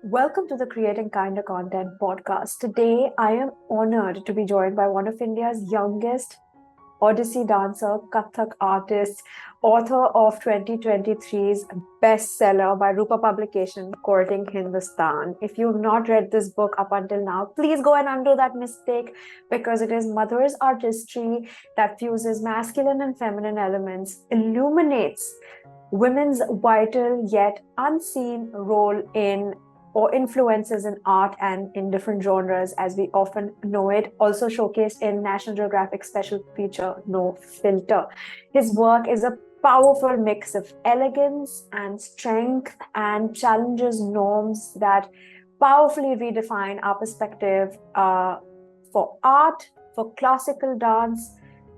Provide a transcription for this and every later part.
Welcome to the Creating Kinder Content podcast. Today, I am honored to be joined by one of India's youngest Odissi dancer, Kathak artist, author of 2023's bestseller by Rupa Publication, Courting Hindustan. If you've not read this book up until now, please go and undo that mistake because it is Madhur's artistry that fuses masculine and feminine elements, illuminates women's vital yet unseen role in or influences in art and in different genres as we often know it, also showcased in National Geographic special feature No Filter. His work is a powerful mix of elegance and strength and challenges norms that powerfully redefine our perspective for art, for classical dance,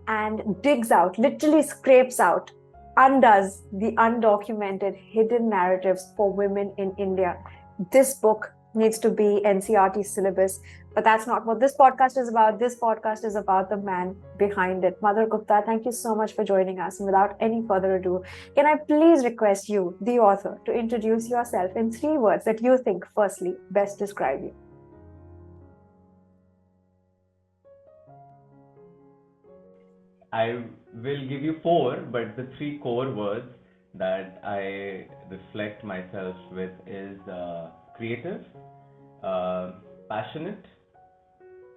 and digs out, literally scrapes out, undoes the undocumented hidden narratives for women in India. This book needs to be NCERT syllabus, but that's not what this podcast is about. This podcast is about the man behind it. Madhur Gupta, thank you so much for joining us. And without any further ado, can I please request you, the author, to introduce yourself in 3 words that you think, firstly, best describe you? I will give you four, but the three core words that I reflect myself with is creative, passionate,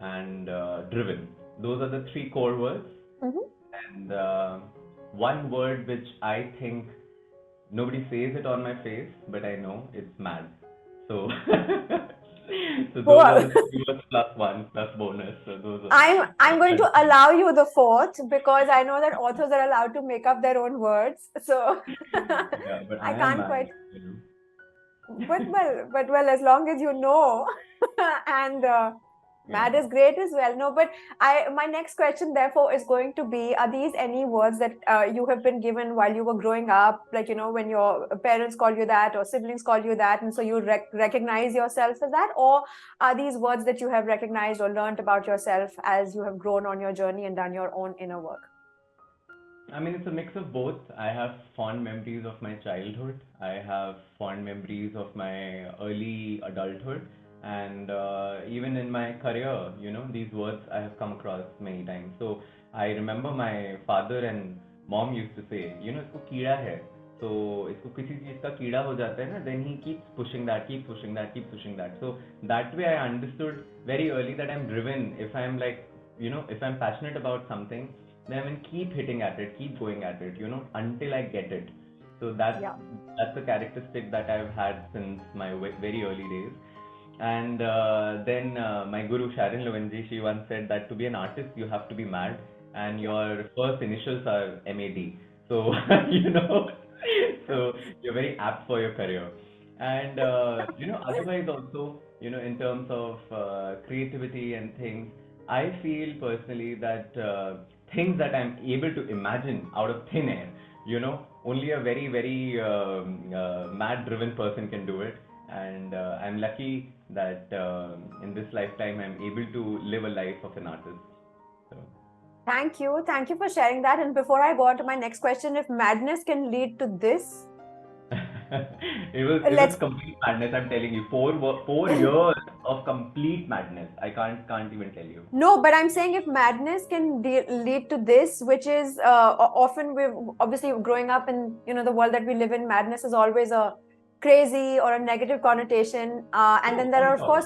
and driven. Those are the three core words. Mhm. And one word which I think nobody says it on my face, but I know it's mad. So, so those are Cool. the three words plus one plus bonus. So those are. I'm going to allow you the fourth because I know that authors are allowed to make up their own words. So Yeah, but I I am can't mad. quite. But well, as long as you know, and Yeah. mad is great as well. No, but my next question therefore is going to be: are these any words that you have been given while you were growing up, like when your parents call you that or siblings call you that, and so you recognize yourself as that, or are these words that you have recognized or learned about yourself as you have grown on your journey and done your own inner work? I mean, it's a mix of both. I have fond memories of my childhood. I have fond memories of my early adulthood. And even in my career, these words I have come across many times. So I remember my father and mom used to say, इसको कीड़ा है. So इसको किसी चीज का कीड़ा हो जाता है ना, then he keeps pushing that, keeps pushing that, keeps pushing that. So that way I understood very early that I'm driven. If I'm like, if I'm passionate about something, then I mean keep hitting at it, keep going at it, until I get it. So that's Yeah. that's a characteristic that I've had since my very early days. And then my guru Sharon Lowen, she once said that to be an artist you have to be mad, and your first initials are MAD. So you know, so you're very apt for your career. And otherwise also, in terms of creativity and things, I feel personally that things that I'm able to imagine out of thin air, only a very, very mad driven person can do it. And I'm lucky that in this lifetime I'm able to live a life of an artist. So. Thank you. Thank you for sharing that. And before I go on to my next question, if madness can lead to this, It was let's complete madness. I'm telling you, 4 years of complete madness. I can't even tell you. no, but I'm saying if madness can lead to this, which is often we've obviously growing up in the world that we live in, madness is always a crazy or a negative connotation, and Oh, then there not are at all.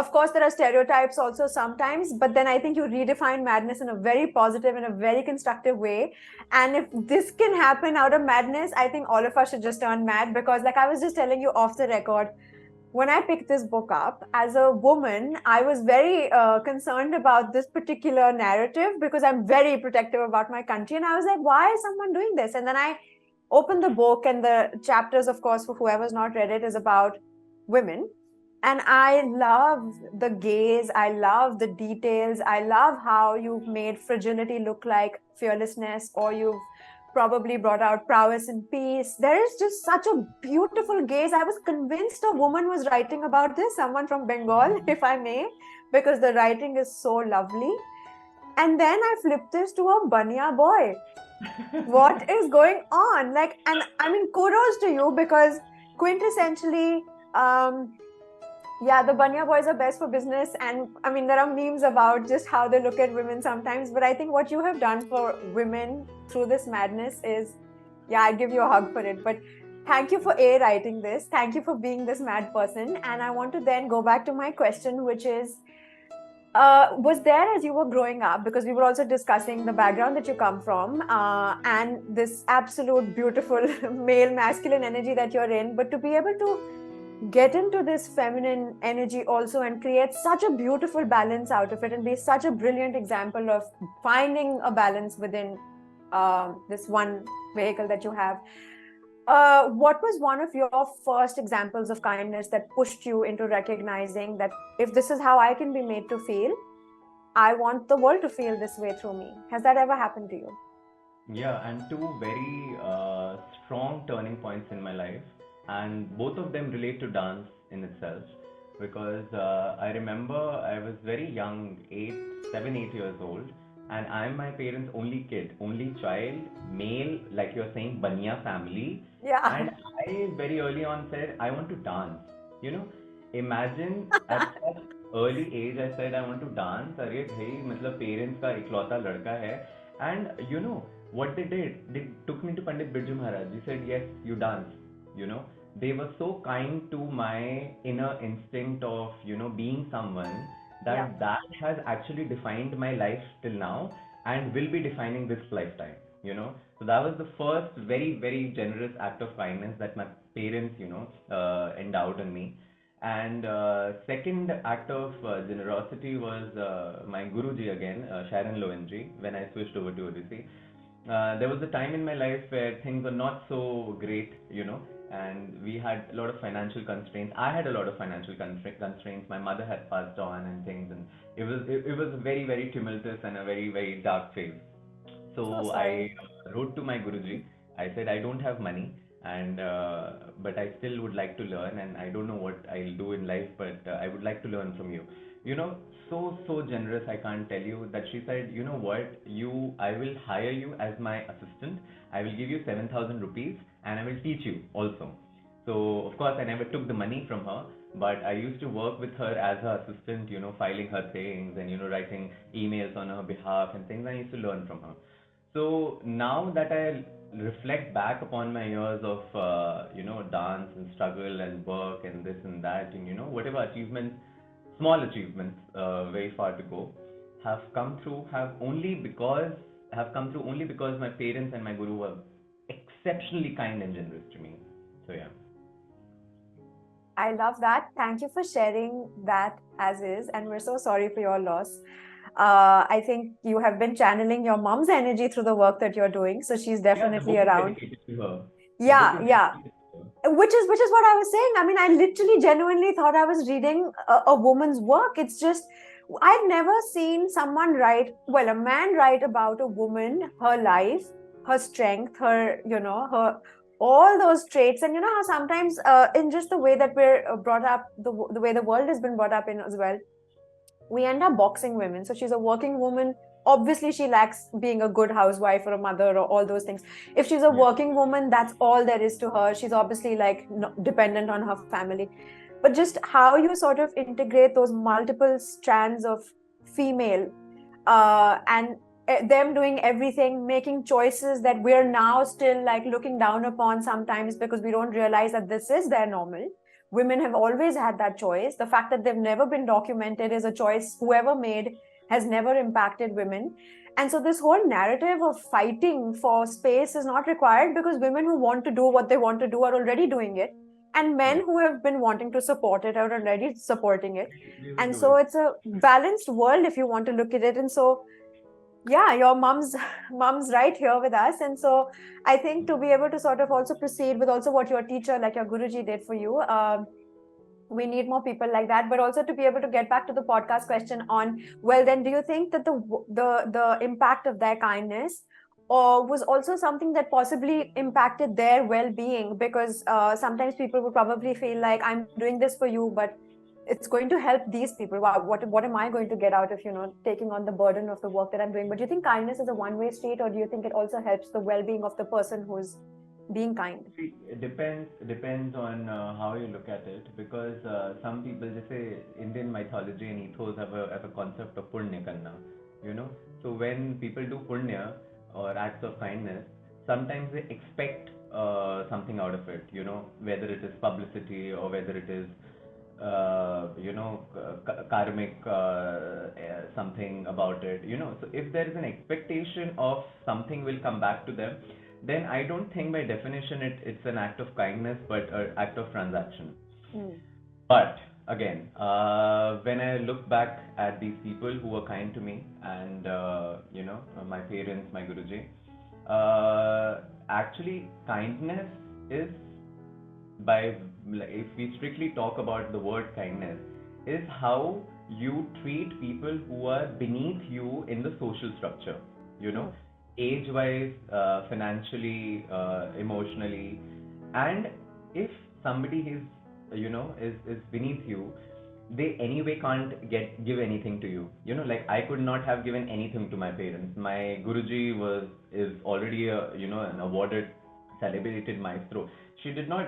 of course, there are stereotypes also sometimes. But then I think you redefine madness in a very positive, in a very constructive way. And if this can happen out of madness, I think all of us should just turn mad because, like I was just telling you off the record, when I picked this book up as a woman, I was very concerned about this particular narrative because I'm very protective about my country. And I was like, why is someone doing this? And then I opened the book, and the chapters, of course, for whoever's not read it, is about women. And I love the gaze. I love the details. I love how you've made fragility look like fearlessness, or you've probably brought out prowess and peace. There is just such a beautiful gaze. I was convinced a woman was writing about this, someone from Bengal, if I may, because the writing is so lovely. And then I flipped this to a Banya boy. What is going on? Like, and I mean, kudos to you because quintessentially, um, Yeah, the Banya boys are best for business. And I mean, there are memes about just how they look at women sometimes. But I think what you have done for women through this madness is, yeah, I give you a hug for it. But thank you for writing this. Thank you for being this mad person. And I want to then go back to my question, which is, was there as you were growing up, because we were also discussing the background that you come from, and this absolute beautiful male masculine energy that you're in, but to be able to get into this feminine energy also and create such a beautiful balance out of it and be such a brilliant example of finding a balance within this one vehicle that you have. What was one of your first examples of kindness that pushed you into recognizing that if this is how I can be made to feel, I want the world to feel this way through me? Has that ever happened to you? Yeah, and two very strong turning points in my life, and both of them relate to dance in itself. Because I remember I was very young, 8 7 8 years old, and I'm my parents' only kid, only child, male, like you're saying, Banya family. Yeah. And I very early on said, I want to dance. You know, imagine at such early age, I said, I want to dance. अरे भाई मतलब parents का इकलौता लड़का है. And you know what they did? They took me to Pandit Birju Maharaj. He said, yes, you dance. You know, they were so kind to my inner instinct of, being someone, Yeah. that has actually defined my life till now and will be defining this lifetime. So that was the first very, very generous act of kindness that my parents, endowed on me. And second act of generosity was my Guruji again, Sharon Lowen ji, when I switched over to Odissi. There was a time in my life where things were not so great, and we had a lot of financial constraints. I had a lot of financial constraints. My mother had passed on and things, and it was a very, very tumultuous and a very, very dark phase. So So sorry. I wrote to my Guruji. I said I don't have money, and but I still would like to learn, and I don't know what I'll do in life, but I would like to learn from you. You know, so generous. I can't tell you that she said, you know what, I will hire you as my assistant. I will give you 7,000 rupees, and I will teach you also. So of course I never took the money from her, but I used to work with her as her assistant, filing her things and writing emails on her behalf and things. I used to learn from her. So now that I reflect back upon my years of dance and struggle and work and this and that, and whatever achievements, small achievements, very far to go, have come through have come through only because my parents and my guru were exceptionally kind and generous to me. So yeah. I love that. Thank you for sharing that as is. And we're so sorry for your loss. I think you have been channeling your mom's energy through the work that you're doing. So she's Yeah, the definitely book is around. dedicated to her. The book Yeah, is yeah. dedicated to her. Which is what I was saying. I mean, I literally genuinely thought I was reading a woman's work. It's just I've never seen someone write, well, a man write about a woman, her life, her strength, her, her all those traits. And you know how sometimes in just the way that we're brought up, the way the world has been brought up in as well, we end up boxing women. So she's a working woman. Obviously, she lacks being a good housewife or a mother or all those things. If she's a Yeah. working woman, that's all there is to her. She's obviously like dependent on her family. But just how you sort of integrate those multiple strands of female and them doing everything, making choices that we're now still like looking down upon sometimes because we don't realize that this is their normal. Women have always had that choice. The fact that they've never been documented is a choice whoever made has never impacted women. And so this whole narrative of fighting for space is not required because women who want to do what they want to do are already doing it. And men Yeah. who have been wanting to support it are already supporting it. They will And do so it. it's a balanced world if you want to look at it. And so yeah, your mom's right here with us. And so I think to be able to sort of also proceed with also what your teacher, like your Guruji, did for you, we need more people like that. But also to be able to get back to the podcast question on, well, then do you think that the impact of their kindness or was also something that possibly impacted their well-being? Because sometimes people would probably feel like, I'm doing this for you, but it's going to help these people. Wow, what am I going to get out of taking on the burden of the work that I'm doing? But do you think kindness is a one-way street, or do you think it also helps the well-being of the person who's being kind? See, it depends on how you look at it, because some people just say Indian mythology and ethos have a concept of punya karna, you know. So when people do punya or acts of kindness, sometimes they expect something out of it, whether it is publicity or whether it is karmic something about it, So if there is an expectation of something will come back to them, then I don't think by definition it's an act of kindness, but an act of transaction. Mm. But again, when I look back at these people who were kind to me, and my parents, my Guruji, actually kindness is, by like, if we strictly talk about the word kindness, is how you treat people who are beneath you in the social structure, you know, Mm. age wise, financially, emotionally. And if somebody is beneath you, they anyway can't give anything to you. Like I could not have given anything to my parents. My Guruji is already an awarded, celebrated maestro. She did not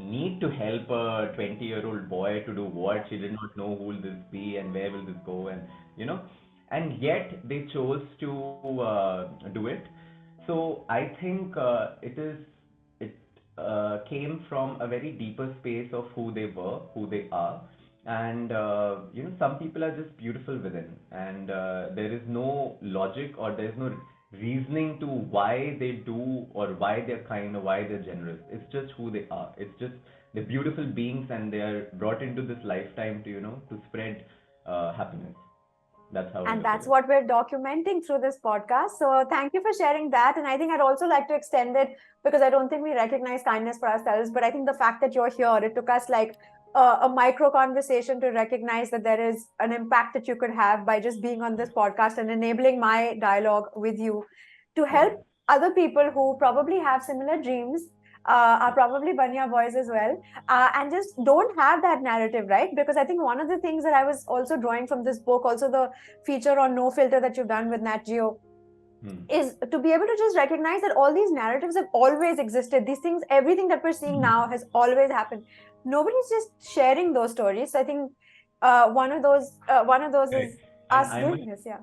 need to help a 20-year-old boy to do what. She did not know who will this be and where will this go, and you know and yet they chose to do it. So I think it came from a very deeper space of who they were, who they are. And some people are just beautiful within, and there is no logic or there is no reasoning to why they do or why they're kind or why they're generous. It's just who they are. It's just they're beautiful beings, and they are brought into this lifetime to to spread happiness. That's how I And look at that's it. what we're documenting through this podcast. So thank you for sharing that. And I think I'd also like to extend it, because I don't think we recognize kindness for ourselves. But I think the fact that you're here, it took us like a micro conversation to recognize that there is an impact that you could have by just being on this podcast and enabling my dialogue with you to help Yeah. other people who probably have similar dreams, are probably Banya boys as well, and just don't have that narrative, right? Because I think one of the things that I was also drawing from this book, also the feature on No Filter that you've done with Nat Geo, Hmm. is to be able to just recognize that all these narratives have always existed. These things, everything that we're seeing now has always happened. Nobody's just sharing those stories. So I think one of those Right. is And us I must doing this. Yeah.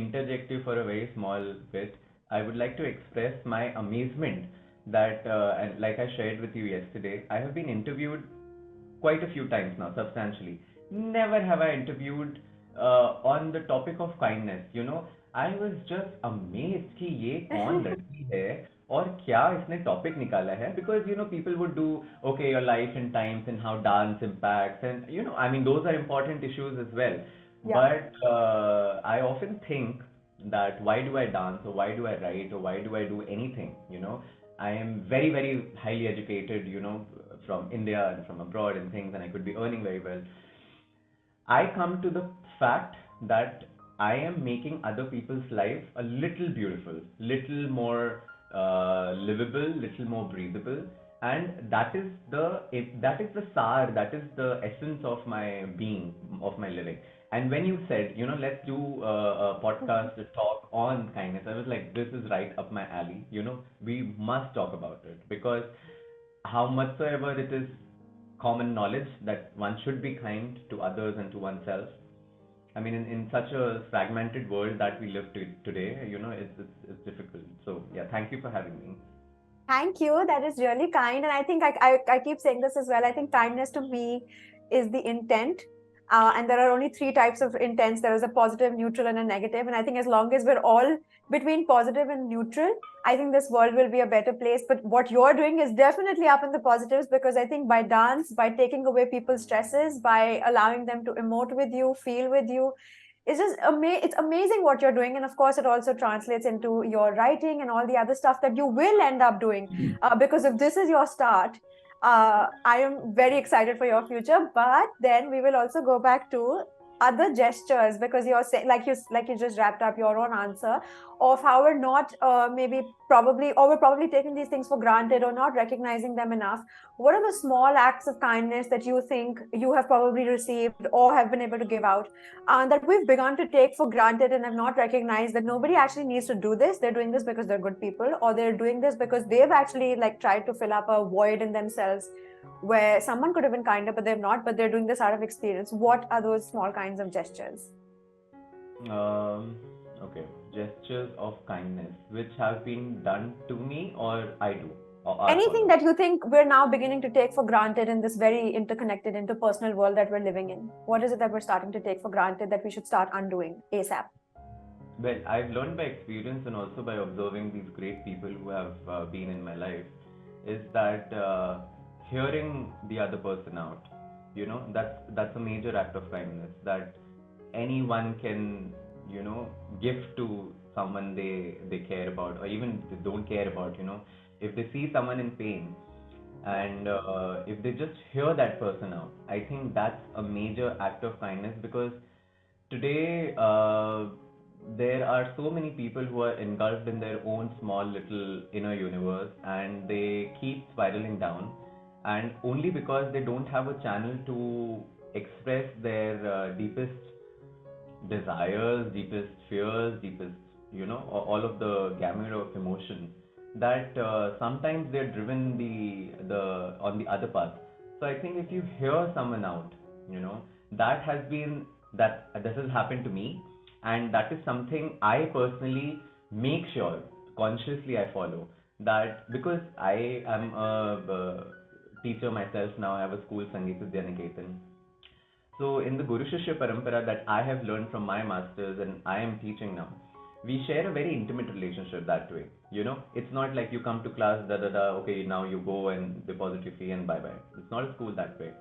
interject you for a very small bit. I would like to express my amazement that, and like I shared with you yesterday, I have been interviewed quite a few times now, substantially. Never have I interviewed on the topic of kindness. I was just amazed कि ये कौन लड़की है और क्या इसने topic निकाला है, because people would do, okay, your life and times and how dance impacts, and I mean those are important issues as well. Yeah. But I often think that why do I dance, or why do I write, or why do I do anything? I am very, very highly educated, from India and from abroad and things, and I could be earning very well. I come to the fact that I am making other people's life a little beautiful, little more livable, little more breathable, and that is the sar, that is the essence of my being, of my living. And when you said, let's do a podcast, a talk on kindness, I was like, this is right up my alley. We must talk about it, because how much soever it is common knowledge that one should be kind to others and to oneself. I mean, in such a fragmented world that we live today, it's difficult. So yeah, thank you for having me. Thank you. That is really kind. And I think I keep saying this as well. I think kindness to me is the intent. And there are only three types of intents. There is a positive, neutral, and a negative. And I think as long as we're all between positive and neutral, I think this world will be a better place. But what you're doing is definitely up in the positives, because I think by dance, by taking away people's stresses, by allowing them to emote with you, feel with you, it's amazing what you're doing. And of course it also translates into your writing and all the other stuff that you will end up doing, because if this is your start, I am very excited for your future. But then we will also go back to other gestures, because you're saying, like you just wrapped up your own answer of how we're not maybe probably, or we're probably taking these things for granted or not recognizing them enough. What are the small acts of kindness that you think you have probably received or have been able to give out, that we've begun to take for granted and have not recognized that nobody actually needs to do this? They're doing this because they're good people, or they're doing this because they've actually like tried to fill up a void in themselves where someone could have been kinder, but they're not, but they're doing this out of experience. What are those small kinds of gestures? Okay, gestures of kindness which have been done to me or I do or are Anything following. that you think we're now beginning to take for granted in this very interconnected, interpersonal world that we're living in? What is it that we're starting to take for granted that we should start undoing ASAP? Well, I've learned by experience and also by observing these great people who have been in my life is that hearing the other person out, that's a major act of kindness that anyone can, give to someone they care about or even they don't care about. If they see someone in pain and if they just hear that person out, I think that's a major act of kindness because today there are so many people who are engulfed in their own small little inner universe and they keep spiraling down, and only because they don't have a channel to express their deepest desires, deepest fears, deepest, all of the gamut of emotions, that sometimes they're driven the on the other path. So I think if you hear someone out, that has been that this has happened to me, and that is something I personally make sure consciously I follow. That because I am a teacher myself now, I have a school Sangeet Vidyaniketan. So in the Guru Shishya Parampara that I have learned from my masters and I am teaching now, we share a very intimate relationship that way. It's not like you come to class, da da da, okay, now you go and deposit your fee and bye bye. It's not a school that way.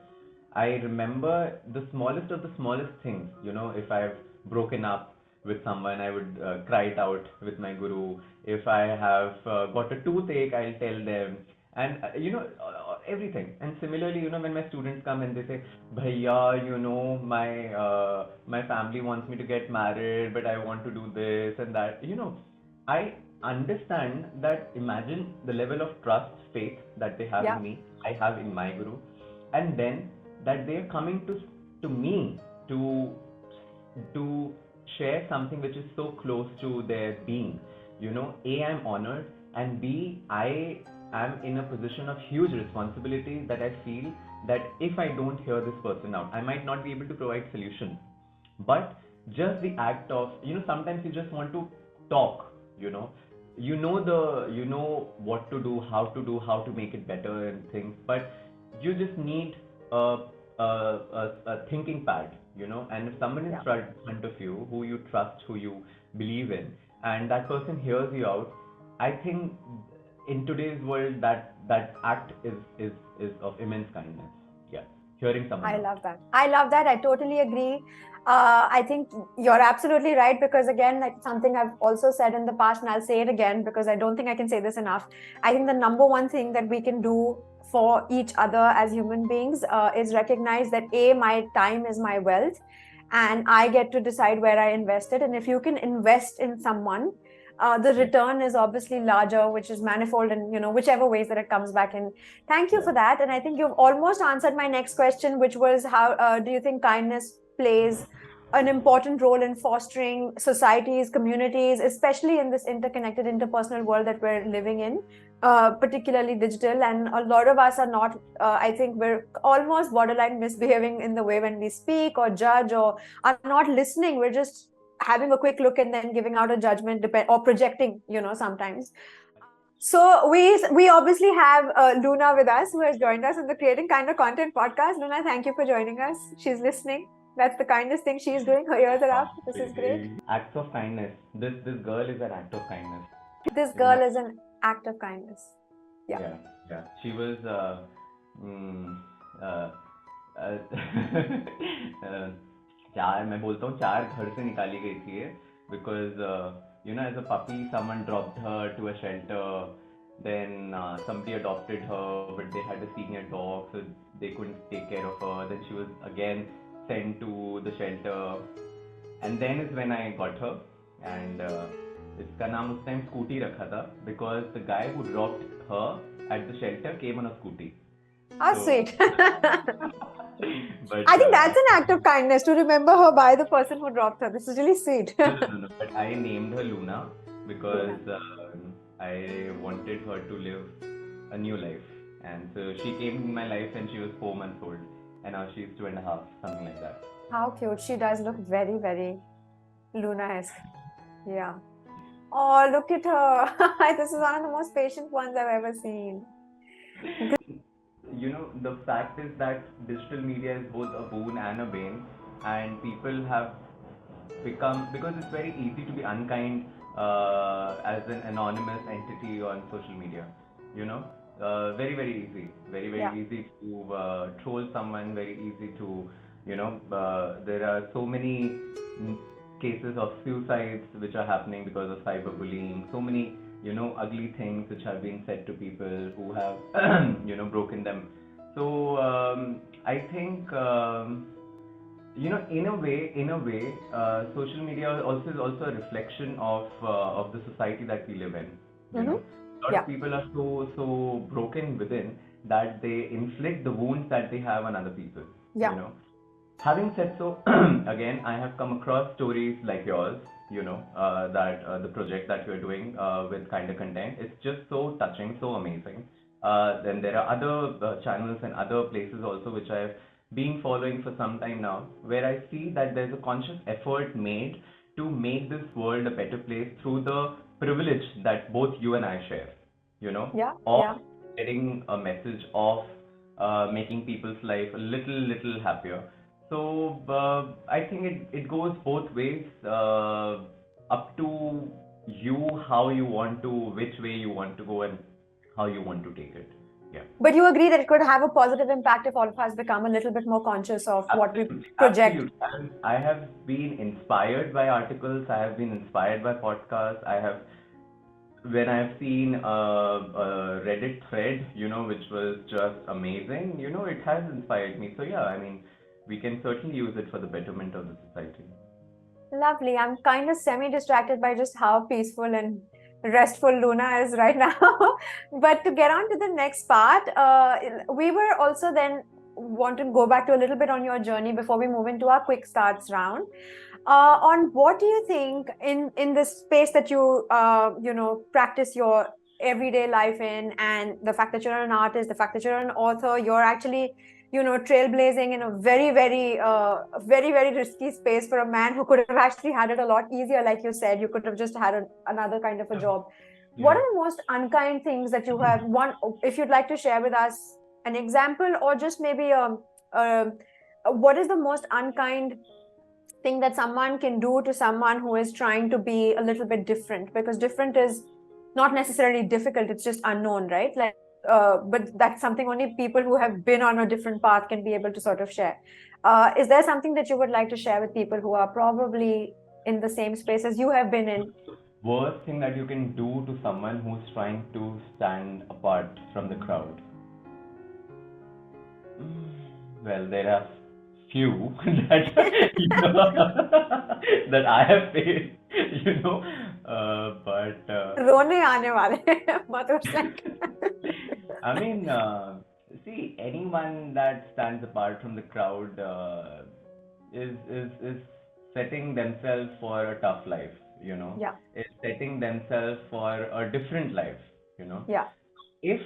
I remember the smallest of the smallest things. If I've broken up with someone, I would cry it out with my guru. If I have got a toothache, I'll tell them, and everything. And similarly, when my students come and they say, "Bhaiya, my family wants me to get married, but I want to do this and that." I understand that. Imagine the level of trust, faith that they have Yeah. in me. I have in my guru, and then that they're coming to me to share something which is so close to their being. A, I'm honored, and B, I am in a position of huge responsibility that I feel that if I don't hear this person out, I might not be able to provide solution. But just the act of, sometimes you just want to talk, you know, you know what to do, how to make it better and things, but you just need a a thinking pad, and if someone is Yeah. right in front of you who you trust, who you believe in, and that person hears you out, I think in today's world that act is of immense kindness. Yeah, hearing someone I out. love that. I love that. I totally agree. I think you're absolutely right, because again, like something I've also said in the past, and I'll say it again because I don't think I can say this enough. I think the number one thing that we can do for each other as human beings is recognize that my time is my wealth, and I get to decide where I invest it. And if you can invest in someone, the Yeah, return is obviously larger, which is manifold, and whichever ways that it comes back in. Thank you yeah. for that. And I think you've almost answered my next question, which was how do you think kindness plays an important role in fostering societies, communities, especially in this interconnected, interpersonal world that we're living in, particularly digital. And a lot of us are not, I think we're almost borderline misbehaving in the way when we speak or judge or are not listening. We're just having a quick look and then giving out a judgment, or projecting, sometimes. So we obviously have Luna with us, who has joined us in the Creating Kinder Content podcast. Luna, thank you for joining us. She's listening. That's the kindest thing she's doing. Her ears are up. This is great. Acts of kindness. This girl is an act of kindness. This Even I, girl is an act of kindness. Yeah. yeah, yeah. She was mm, uh, चार मैं बोलता हूँ चार घर से निकाली गई थी ये because as a puppy someone dropped her to a shelter, then somebody adopted her but they had a senior dog so they couldn't take care of her, then she was again sent to the shelter, and then is when I got her, and इसका नाम उस time scooty रखा था because the guy who dropped her at the shelter came on a scooty. How So, sweet. but I think that's an act of kindness to remember her by the person who dropped her. This is really sweet. no. But I named her Luna because I wanted her to live a new life, and so she came in my life when she was 4 months old, and now she's 2.5, something like that. How cute. She does look very, very Luna-esque. Yeah. Oh, look at her. This is one of the most patient ones I've ever seen. You know, the fact is that digital media is both a boon and a bane, and people have become, because it's very easy to be unkind as an anonymous entity on social media, you know, very easy, very Yeah. easy to troll someone, very easy to, you know, there are so many cases of suicides which are happening because of cyberbullying, so many, you know, ugly things which have been said to people who have you know, broken them. So I think you know, in a way, social media also is also a reflection of the society that we live in. You know, a lot Yeah. of people are so broken within that they inflict the wounds that they have on other people. Yeah. You know, having said so, again, I have come across stories like yours. You know, that the project that you're doing with kind of content, it's just so touching, so amazing. Then there are other channels and other places also which I've been following for some time now, where I see that there's a conscious effort made to make this world a better place through the privilege that both you and I share, you know, Yeah. of Yeah. getting a message of making people's life a little happier. So I think it goes both ways, up to you how you want to, which way you want to go, and how you want to take it. Yeah. But you agree that it could have a positive impact if all of us become a little bit more conscious of what we project. Absolutely. I have been inspired by articles. I have been inspired by podcasts. When I've seen a Reddit thread, you know, which was just amazing, you know, it has inspired me. So yeah, I mean, we can certainly use it for the betterment of the society. Lovely. I'm kind of semi-distracted by just how peaceful and restful Luna is right now. But to get on to the next part, we were also then want to go back to a little bit on your journey before we move into our quick starts round. On what do you think in this space that you you know, practice your everyday life in, and the fact that you're an artist, the fact that you're an author, you're actually, you know, trailblazing in a very risky space for a man who could have actually had it a lot easier. Like you said, you could have just had another kind of a job. What are the most unkind things that you have? One, if you'd like to share with us an example, or just maybe what is the most unkind thing that someone can do to someone who is trying to be a little bit different? Because different is not necessarily difficult, it's just unknown, right? Like but that's something only people who have been on a different path can be able to sort of share. Is there something that you would like to share with people who are probably in the same space as you have been in? Worst thing that you can do to someone who's trying to stand apart from the crowd? Well, there are few that you know, that I have faced, you know, but रोने आने वाले मधुर Singh. I mean, see, anyone that stands apart from the crowd is setting themselves for a tough life, you know. Yeah. Is setting themselves for a different life, you know. Yeah. If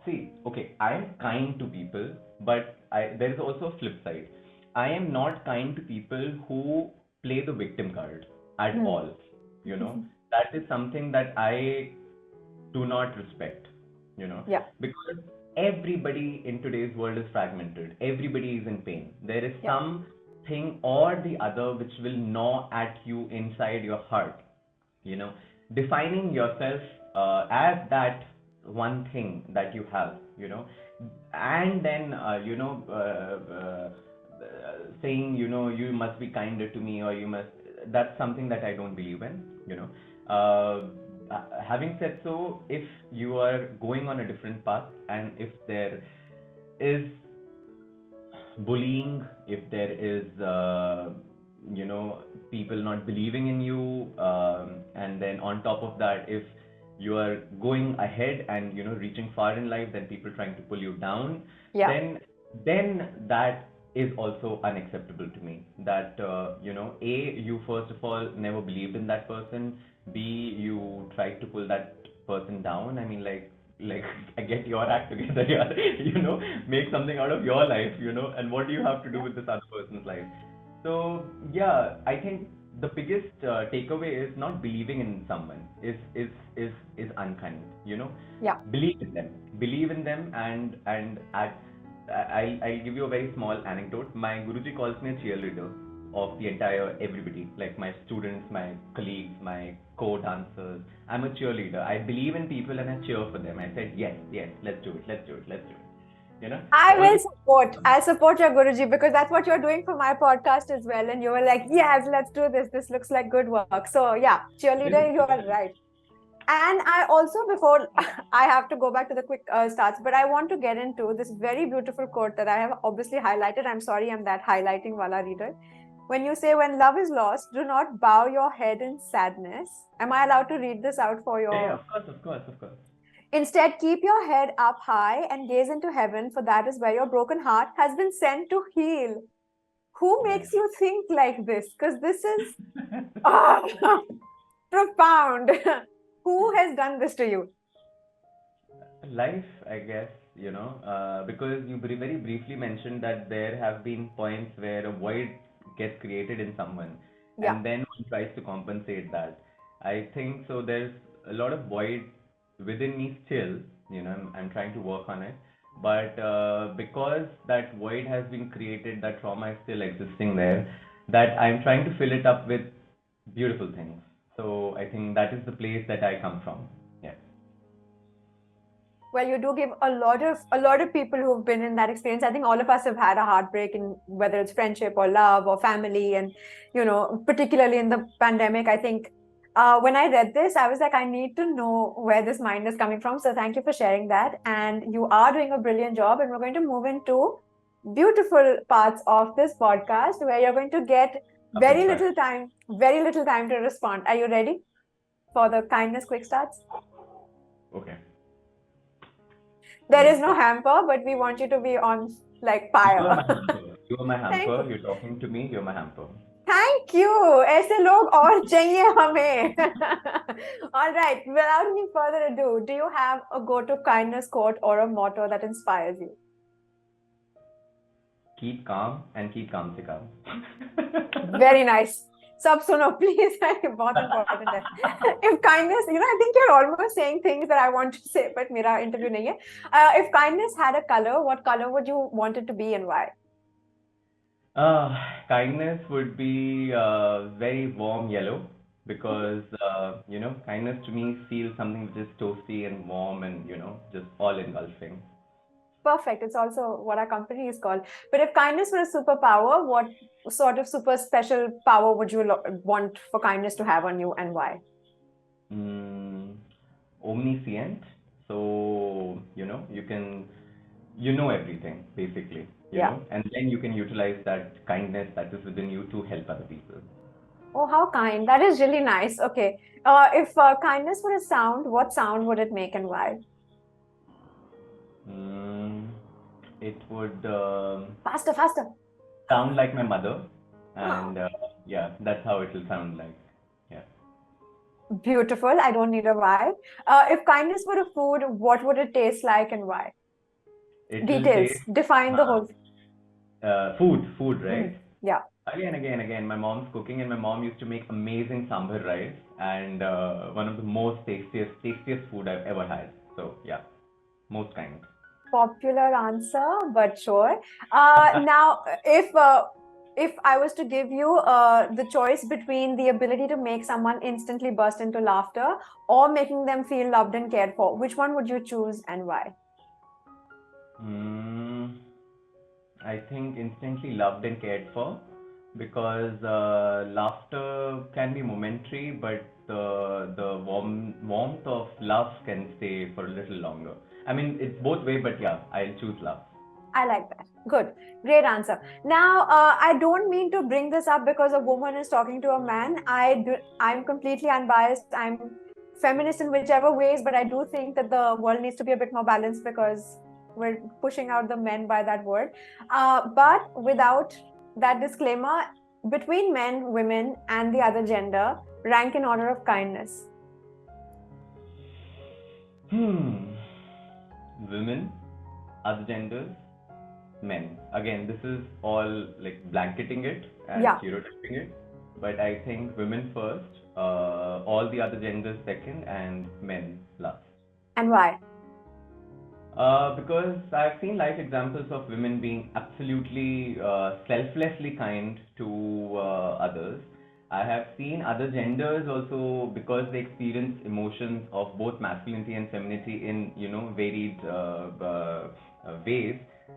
See, okay, I am kind to people, but there is also a flip side. I am not kind to people who play the victim card at all. You know, that is something that I do not respect. You know, Yeah. because everybody in today's world is fragmented. Everybody is in pain. There is something or the other which will gnaw at you inside your heart. You know, defining yourself as that one thing that you have, you know, and then saying, you know, you must be kinder to me, or you must, that's something that I don't believe in, you know. Having said so, if you are going on a different path, and if there is bullying, if there is, you know, people not believing in you, and then on top of that, if you are going ahead and reaching far in life, then people trying to pull you down, Yeah. then that is also unacceptable to me. That you first of all never believed in that person. B, you tried to pull that person down. I mean, like get your act together, yeah. Make something out of your life, and what do you have to do Yeah. with this other person's life? So yeah, I think the biggest takeaway is not believing in someone is unkind. Yeah. Believe in them, and act. I'll give you a very small anecdote. My Guruji calls me a cheerleader of the entire everybody, like my students, my colleagues, my co-dancers. I'm a cheerleader. I believe in people and I cheer for them. I said yes, yes, let's do it, let's do it, let's do it. I All will the support. I'll support your Guruji because that's what you're doing for my podcast as well. And you were like, yes, let's do this. This looks like good work. So yeah, cheerleader, you are right. And I also, before I have to go back to the quick starts, but I want to get into this very beautiful quote that I have obviously highlighted. I'm sorry, I'm that highlighting wala reader. When you say, when love is lost, do not bow your head in sadness. Am I allowed to read this out for Yeah, yeah, your? of course, of course, of course. Instead, keep your head up high and gaze into heaven, for that is where your broken heart has been sent to heal. Who Yeah. makes you think like this? Because this is ah, profound. Who has done this to you? Life, I guess, because you very briefly mentioned that there have been points where a void gets created in someone, Yeah. and then one tries to compensate that. I think so. There's a lot of void within me still. I'm trying to work on it, but because that void has been created, that trauma is still existing there. That I'm trying to fill it up with beautiful things. So I think that is the place that I come from. Yeah. Well, you do give a lot of people who've been in that experience. I think all of us have had a heartbreak in whether it's friendship or love or family, and particularly in the pandemic. I think when I read this, I was like, I need to know where this mind is coming from. So thank you for sharing that, and you are doing a brilliant job. And we're going to move into beautiful parts of this podcast where you're going to get Rapid fire. very little time to respond. Are you ready for the kindness quick starts? Okay. There is Let's no go. hamper, but we want you to be on like You are fire. my hamper. You are my Thank hamper. you. You're talking to me. You're my hamper. Thank you. ऐसे लोग और चाहिए हमें. All right. Without any further ado, do you have a go-to kindness quote or a motto that inspires you? Keep calm and keep calm se calm. Very nice. सब सुनो please. बहुत important है. If kindness, I think you're almost saying things that I want to say, but मेरा interview नहीं है. If kindness had a color, what color would you want it to be and why? Kindness would be very warm yellow because kindness to me feels something which is toasty and warm and just all engulfing. Perfect. It's also what our company is called. But if kindness were a superpower, what sort of super special power would you want for kindness to have on you and why? Mm, Omniscient. So you know everything basically, Yeah. and then you can utilize that kindness that is within you to help other people. Oh, how kind. That is really nice. Okay. If kindness were a sound, what sound would it make and why? Mm, it would Faster, faster. sound like my mother, Oh, and yeah, that's how it will sound like. Yeah, beautiful. I don't need a why. If kindness were a food, what would it taste like and why? it will Details. taste Define the whole. food, Mhm. right? Yeah. Again, my mom's cooking, and my mom used to make amazing sambar rice, and one of the most tastiest food I've ever had. So yeah, most kind. Popular answer, but sure. Now, if I was to give you the choice between the ability to make someone instantly burst into laughter or making them feel loved and cared for, which one would you choose and why? Mm, I think instantly loved and cared for because laughter can be momentary, but the warmth of love can stay for a little longer. I mean, it's both way, but yeah, I'll choose love. I like that. Good. Great answer. Now, I don't mean to bring this up because a woman is talking to a man. I'm completely unbiased. I'm feminist in whichever ways, but I do think that the world needs to be a bit more balanced because we're pushing out the men by that word. But without that disclaimer, between men, women, and the other gender, rank in order of kindness. Women, other genders, men. Again, this is all like blanketing it and Yeah. stereotyping it. But I think women first, all the other genders second, and men last. And why? Because I've seen life examples of women being absolutely selflessly kind to others. I have seen other genders also, because they experience emotions of both masculinity and femininity in varied ways,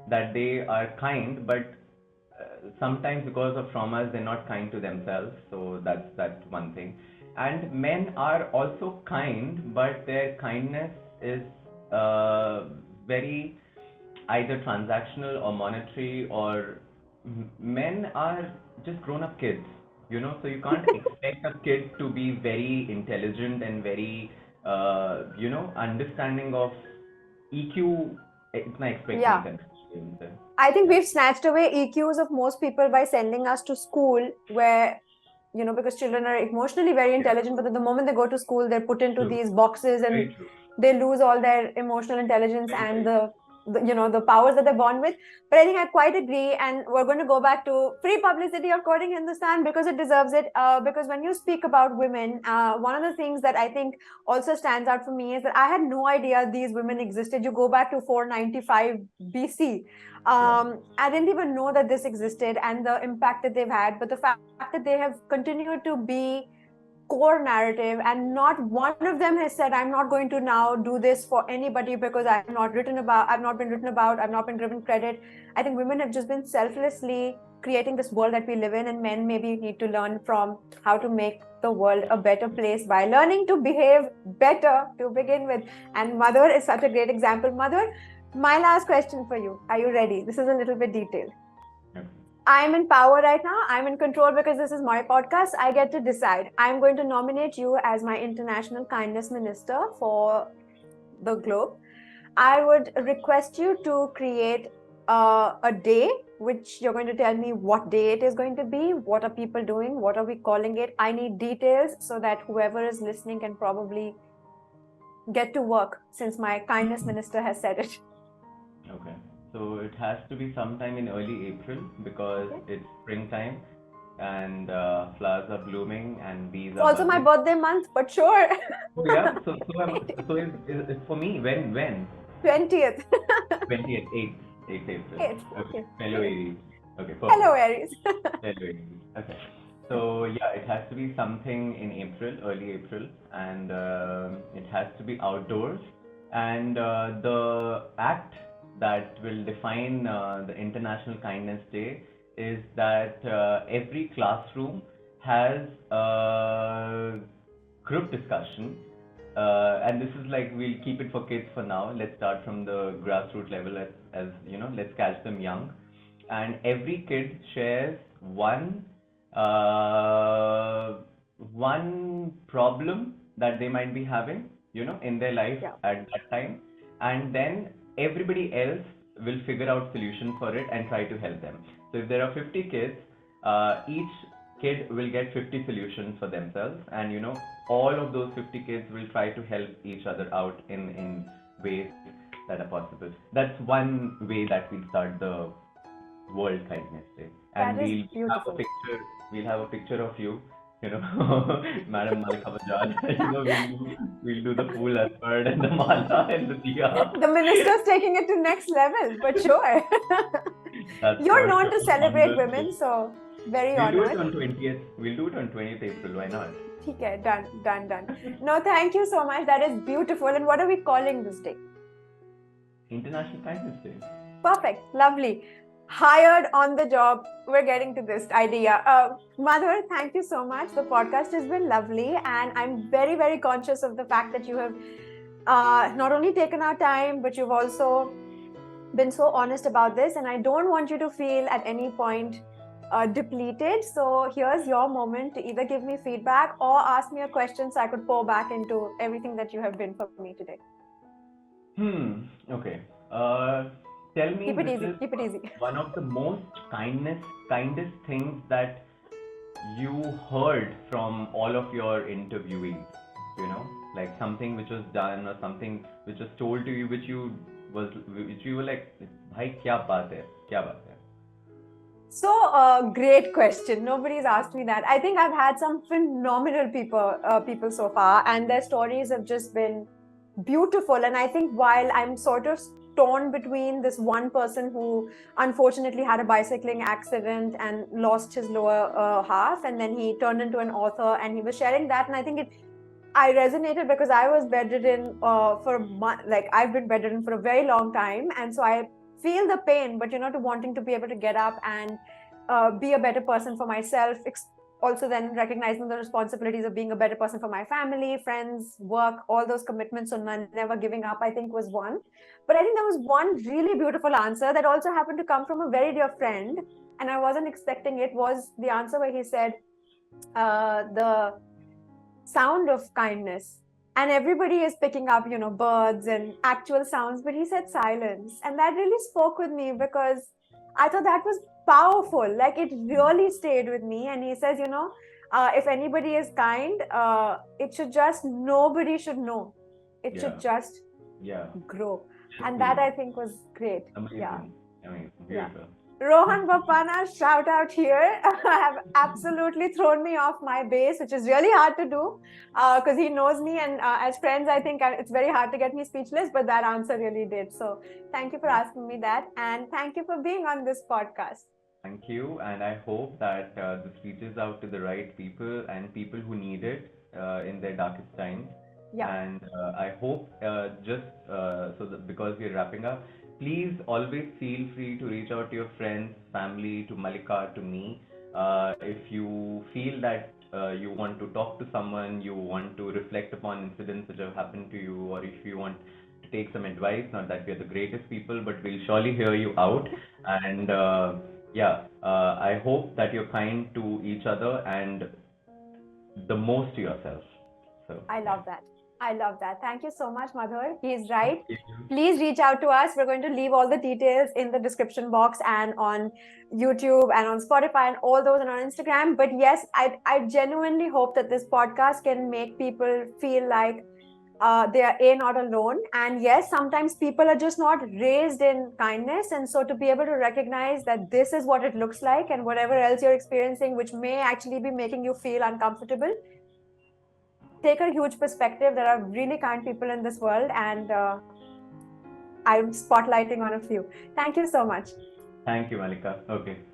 that they are kind, but sometimes because of traumas they're not kind to themselves. So that's one thing. And men are also kind, but their kindness is uh, very either transactional or monetary, or men are just grown up kids, so you can't expect a kid to be very intelligent and very understanding of EQ. इतना expect नहीं Yeah. करना चाहिए उनसे. I think Yeah. we've snatched away EQs of most people by sending us to school where, because children are emotionally very intelligent, but at the moment they go to school, they're put into True. these boxes and Very true. they lose all their emotional intelligence Very, and very the powers that they're born with. But I think I quite agree, and we're going to go back to free publicity of quoting Hindustan because it deserves it. Because when you speak about women, one of the things that I think also stands out for me is that I had no idea these women existed. You go back to 495 BC. Yeah. I didn't even know that this existed and the impact that they've had. But the fact that they have continued to be core narrative, and not one of them has said, I'm not going to now do this for anybody because I've not been written about, I've not been given credit. I think women have just been selflessly creating this world that we live in, and men maybe need to learn from how to make the world a better place by learning to behave better to begin with. And Madhur is such a great example. Madhur, my last question for you. Are you ready? This is a little bit detailed. Okay. I'm in power right now. I'm in control because this is my podcast. I get to decide. I'm going to nominate you as my international kindness minister for the globe. I would request you to create a day, which you're going to tell me what day it is going to be, what are people doing, what are we calling it. I need details so that whoever is listening can probably get to work, since my kindness minister has said it. Okay. So it has to be sometime in early April, because Okay. it's springtime and flowers are blooming and bees It's are also my buzzing. birthday month, but sure. Oh yeah. So for me, when 20th. 20th, 8th April. 8th. Okay. Okay. Fellow Aries. Okay. Hello, Perfect. Aries. Fellow Aries. Okay. So yeah, it has to be something in April, early April, and it has to be outdoors. And the act that will define the International Kindness Day is that every classroom has a group discussion. And this is like, we'll keep it for kids for now. Let's start from the grassroots level, as let's catch them young. And every kid shares uh, one problem that they might be having, in their life Yeah. at that time, and then everybody else will figure out solutions for it and try to help them. So if there are 50 kids, each kid will get 50 solutions for themselves, and all of those 50 kids will try to help each other out in ways that are possible. That's one way that we'll start the World Kindness Day. And That is we'll have a beautiful. picture. We'll have a picture of you, Madam Mallika Bajaj. We'll do the full effort and the mala and the diya. The minister's taking it to next level, but sure. That's You're for known sure. to On celebrate the women, list. so very We'll do it honored. on 20th. We'll do it on 20th April. Why not? Okay, done. No, thank you so much. That is beautiful. And what are we calling this day? International Kindness Day. Perfect. Lovely. Hired on the job. We're getting to this idea. Madhur, thank you so much. The podcast has been lovely, and I'm very, very conscious of the fact that you have not only taken our time, but you've also been so honest about this, and I don't want you to feel at any point depleted. So here's your moment to either give me feedback or ask me a question so I could pour back into everything that you have been for me today. Okay. Uh, Tell me Keep it which easy. is Keep it easy. one of the most kindest things that you heard from all of your interviewees, like something which was done or something which was told to you, which you were like, bhai, kya baat hai? So, great question. Nobody's asked me that. I think I've had some phenomenal people so far, and their stories have just been beautiful. And I think while I'm sort of torn between this one person who unfortunately had a bicycling accident and lost his lower half, and then he turned into an author, and he was sharing that, and I think I resonated because I was bedridden like I've been bedridden for a very long time, and so I feel the pain, but to wanting to be able to get up and be a better person for myself. Also, then recognizing the responsibilities of being a better person for my family, friends, work, all those commitments, so never giving up, I think was one. But I think there was one really beautiful answer that also happened to come from a very dear friend, and I wasn't expecting it. Was the answer where he said, the sound of kindness, and everybody is picking up birds and actual sounds, but he said silence, and that really spoke with me because I thought that was powerful. Like, it really stayed with me. And he says, if anybody is kind, it should just, nobody should know, it should just grow. And that, I think, was great. Amazing. Beautiful. Rohan Bapana, shout out here, have absolutely thrown me off my base, which is really hard to do because he knows me, and as friends, I think it's very hard to get me speechless, but that answer really did. So thank you for asking me that, and thank you for being on this podcast. Thank you, and I hope that this reaches out to the right people and people who need it in their darkest times. Yeah. And I hope because we're wrapping up, please always feel free to reach out to your friends, family, to Mallika, to me. If you feel that you want to talk to someone, you want to reflect upon incidents which have happened to you, or if you want to take some advice, not that we're the greatest people, but we'll surely hear you out. And I hope that you're kind to each other and the most to yourself. So I love that. I love that. Thank you so much, Madhur. He is right. Thank you. Please reach out to us. We're going to leave all the details in the description box and on YouTube and on Spotify and all those, and on Instagram. But yes, I genuinely hope that this podcast can make people feel like they are not alone. And yes, sometimes people are just not raised in kindness. And so to be able to recognize that this is what it looks like, and whatever else you're experiencing, which may actually be making you feel uncomfortable, take a huge perspective. There are really kind people in this world, and I'm spotlighting on a few. Thank you so much. Thank you, Mallika. Okay.